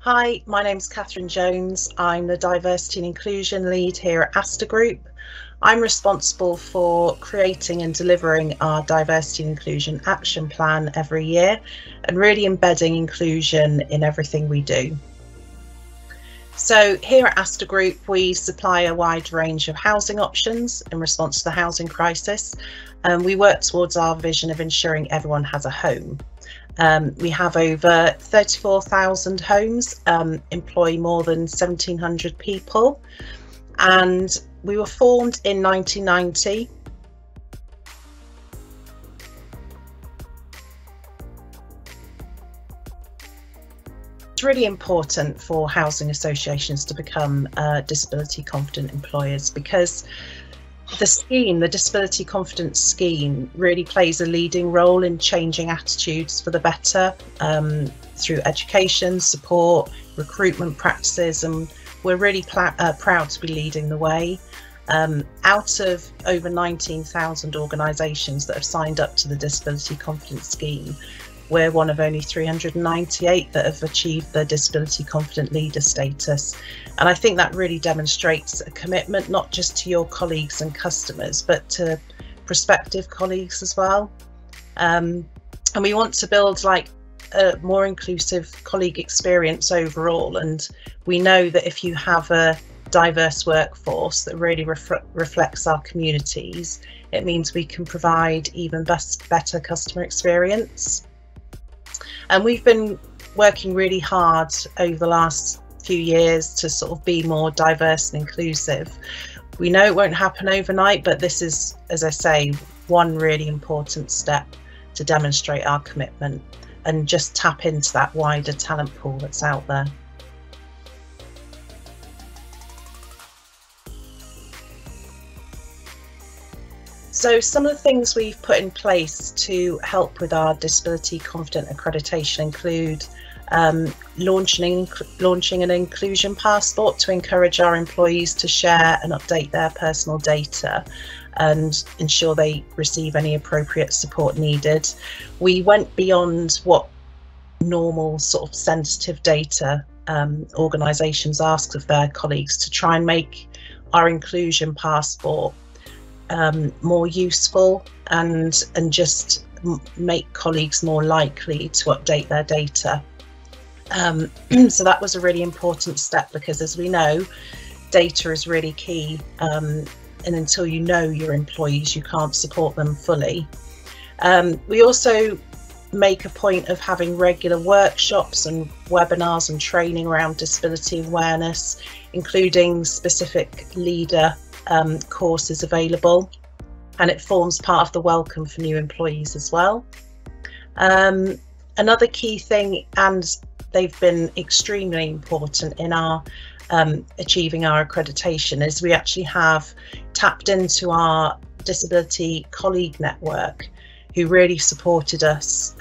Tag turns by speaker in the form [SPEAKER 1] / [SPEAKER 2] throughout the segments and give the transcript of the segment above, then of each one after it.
[SPEAKER 1] Hi, my name's Kathryn Jones. I'm the Diversity and Inclusion Lead here at Aster Group. I'm responsible for creating and delivering our Diversity and Inclusion Action Plan every year and really embedding inclusion in everything we do. So here at Aster Group, we supply a wide range of housing options in response to the housing crisis, and we work towards our vision of ensuring everyone has a home. We have over 34,000 homes, employ more than 1,700 people, and we were formed in 1990. It's really important for housing associations to become disability confident employers, because the Disability Confidence Scheme really plays a leading role in changing attitudes for the better through education, support, recruitment practices, and we're really proud to be leading the way. Out of over 19,000 organisations that have signed up to the Disability Confidence Scheme, we're one of only 398 that have achieved the Disability Confident Leader status. And I think that really demonstrates a commitment not just to your colleagues and customers, but to prospective colleagues as well. And we want to build like a more inclusive colleague experience overall. And we know that if you have a diverse workforce that really reflects our communities, it means we can provide even better customer experience. And we've been working really hard over the last few years to sort of be more diverse and inclusive. We know it won't happen overnight, but this is, as I say, one really important step to demonstrate our commitment and just tap into that wider talent pool that's out there. So some of the things we've put in place to help with our disability confident accreditation include launching an inclusion passport to encourage our employees to share and update their personal data and ensure they receive any appropriate support needed. We went beyond what normal sort of sensitive data organisations ask of their colleagues to try and make our inclusion passport more useful and just make colleagues more likely to update their data. So that was a really important step, because as we know, data is really key, and until you know your employees, you can't support them fully. We also make a point of having regular workshops and webinars and training around disability awareness, including specific leader courses available, and it forms part of the welcome for new employees as well. Another key thing, and they've been extremely important in our achieving our accreditation, is we actually have tapped into our disability colleague network, who really supported us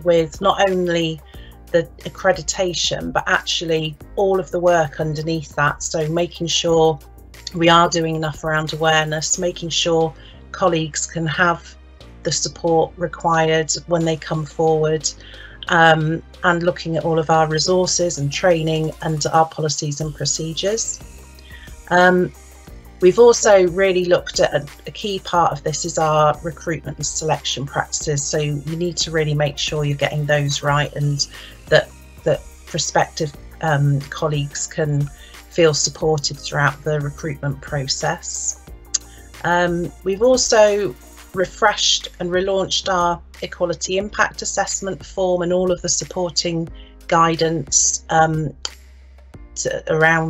[SPEAKER 1] with not only the accreditation but actually all of the work underneath that. So making sure we are doing enough around awareness, making sure colleagues can have the support required when they come forward, and looking at all of our resources and training and our policies and procedures. We've also really looked at a key part of this is our recruitment and selection practices. So you need to really make sure you're getting those right, and that prospective colleagues can feel supported throughout the recruitment process. We've also refreshed and relaunched our equality impact assessment form and all of the supporting guidance around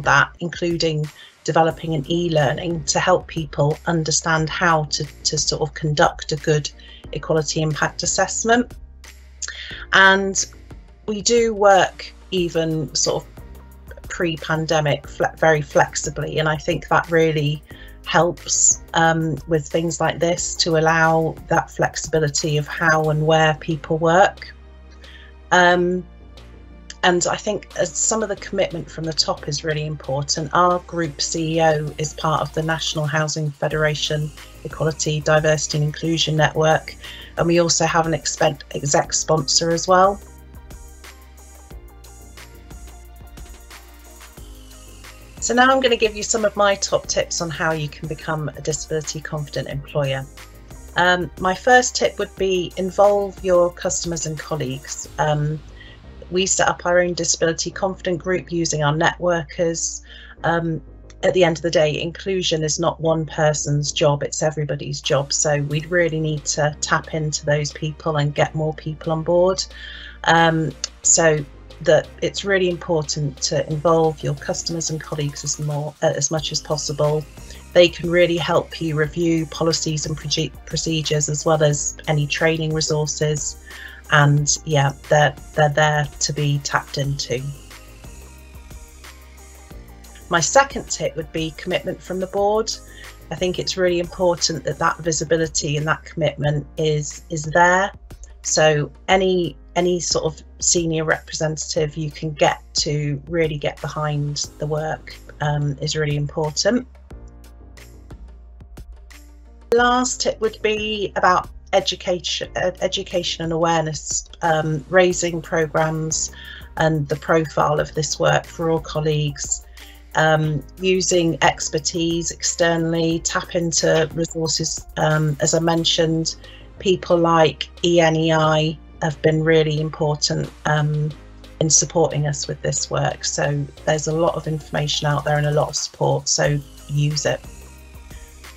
[SPEAKER 1] that, including developing an e-learning to help people understand how to sort of conduct a good equality impact assessment. And we do work even sort of pre-pandemic very flexibly, and I think that really helps with things like this, to allow that flexibility of how and where people work. And I think some of the commitment from the top is really important. Our group CEO is part of the National Housing Federation Equality, Diversity and Inclusion Network, and we also have an exec sponsor as well. So now I'm going to give you some of my top tips on how you can become a disability confident employer. My first tip would be involve your customers and colleagues. We set up our own disability confident group using our networkers. At the end of the day, inclusion is not one person's job, it's everybody's job. So we'd really need to tap into those people and get more people on board. So that it's really important to involve your customers and colleagues as much as possible. They can really help you review policies and procedures, as well as any training resources. And yeah, they're there to be tapped into. My second tip would be commitment from the board. I think it's really important that that visibility and that commitment is there. So any sort of senior representative you can get to really get behind the work is really important. Last tip would be about education and awareness, raising programs and the profile of this work for all colleagues, using expertise externally, tap into resources. As I mentioned, people like ENEI have been really important in supporting us with this work. So there's a lot of information out there and a lot of support, so use it.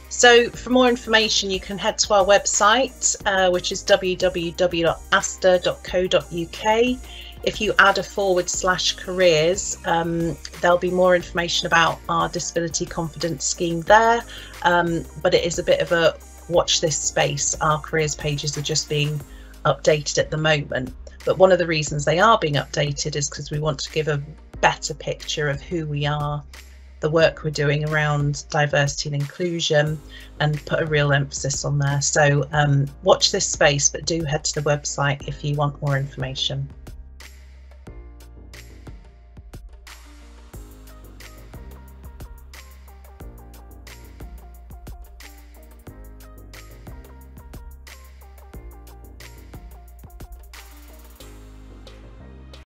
[SPEAKER 1] So for more information, you can head to our website, which is www.aster.co.uk. If you add a /careers, there'll be more information about our disability confidence scheme there. But it is a bit of a watch this space. Our careers pages are just being updated at the moment. But one of the reasons they are being updated is because we want to give a better picture of who we are, the work we're doing around diversity and inclusion, and put a real emphasis on there. So watch this space, but do head to the website if you want more information.